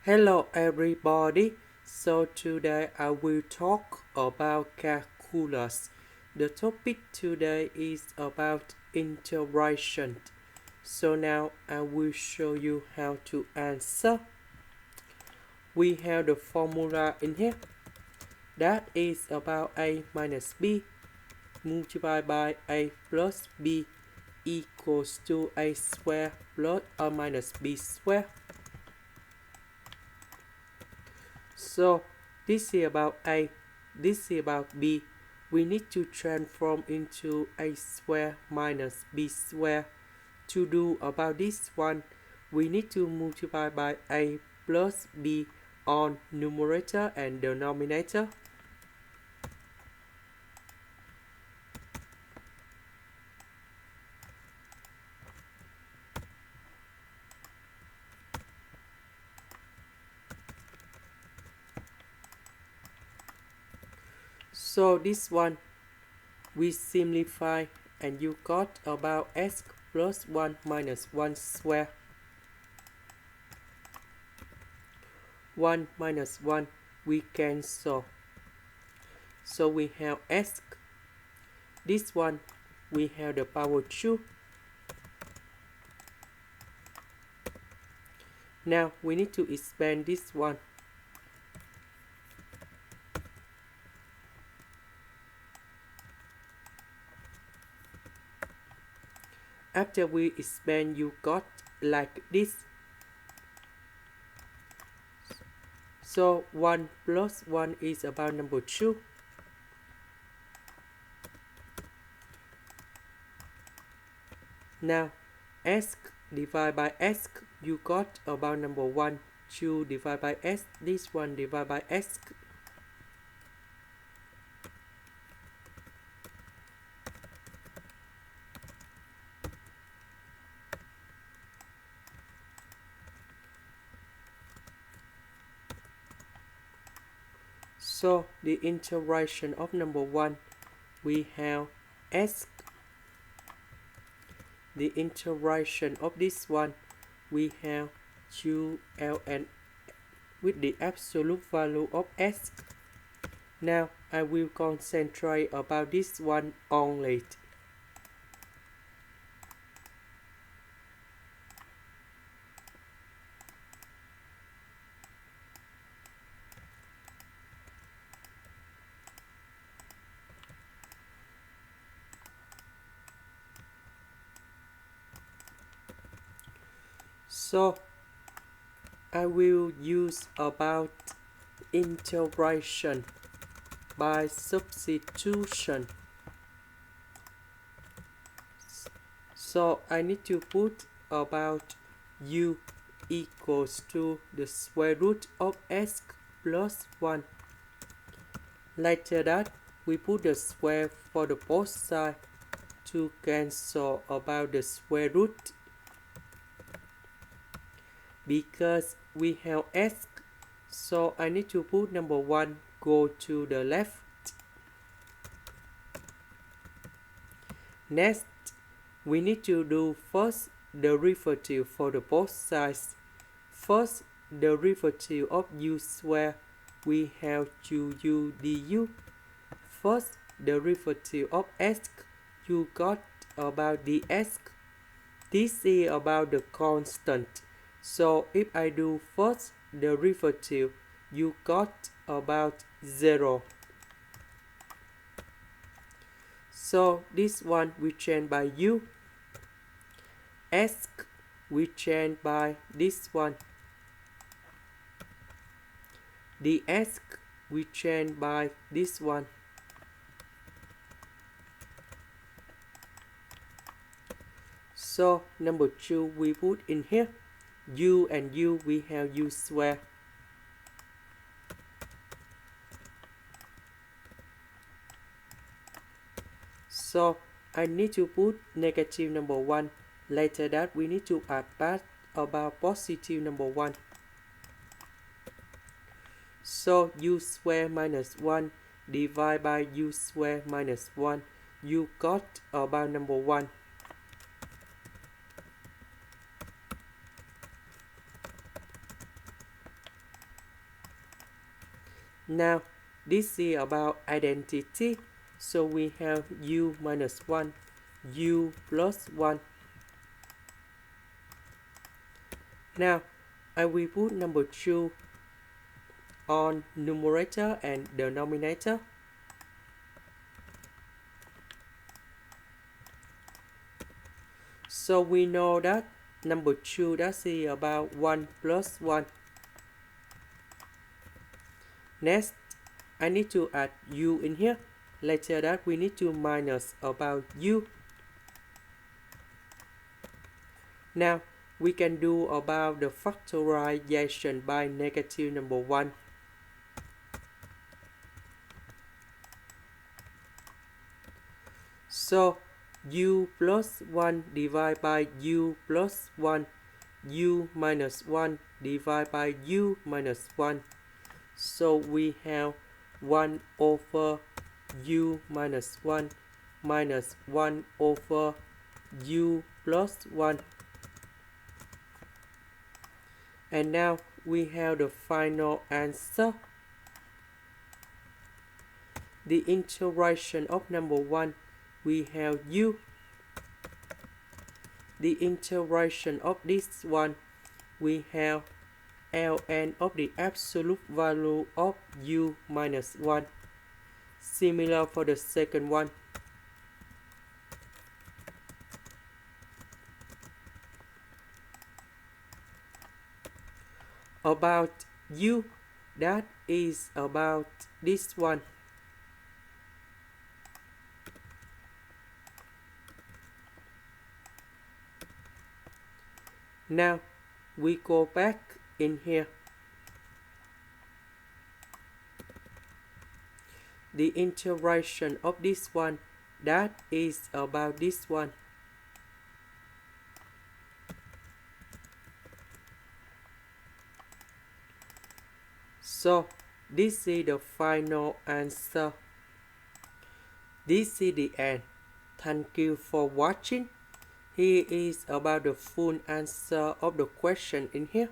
Hello everybody. So today I will talk about calculus. The topic today is about integration. So now I will show you how to answer. We have the formula in here. That is about a minus b multiplied by a plus b equals to a square plus or minus b square. So this is about a, this is about b. We need to transform into a square minus b square. To do about this one, we need to multiply by a plus b on numerator and denominator. So this one we simplify and you got about x plus 1 minus 1 square. 1 minus 1 we cancel. So we have x. This one we have the power 2. Now we need to expand this one. After we expand, you got like this. So 1 plus 1 is about number 2. Now s divided by s, you got about number 1. 2 divided by s, this one divided by s. So the integration of number 1, we have s. The integration of this one, we have 2 ln with the absolute value of s. Now I will concentrate about this one only. So I will use about integration by substitution. So I need to put about u equals to the square root of s plus 1. Later that we put the square for the both sides to cancel about the square root. Because we have s, so I need to put number 1 go to the left. Next, we need to do first derivative for the both sides. First derivative of u square, we have 2u du. First derivative of s, you got about ds. This is about the constant. So if I do first derivative, you got about 0. So this one we change by u. S we change by this one. ds we change by this one. So number 2 we put in here. U and u we have u square. So I need to put negative number 1. Later that we need to add back about positive number 1. So u square minus 1 divided by u square minus 1. You got about number 1. Now this is about identity, so we have u minus 1, u plus 1. Now I will put number 2 on numerator and denominator. So we know that number 2 that is about 1 plus 1. Next, I need to add u in here. Later that we need to minus about u. Now we can do about the factorization by negative number 1. So u plus 1 divided by u plus 1, u minus 1 divided by u minus 1. So we have 1 over u minus 1 minus 1 over u plus 1. And now we have the final answer. The integration of number 1, we have u. The integration of this one, we have ln of the absolute value of u minus 1. Similar for the second one. About u, that is about this one. Now we go back in here. The integration of this one, that is about this one. So this is the final answer. This is the end. Thank you for watching. Here is about the full answer of the question in here.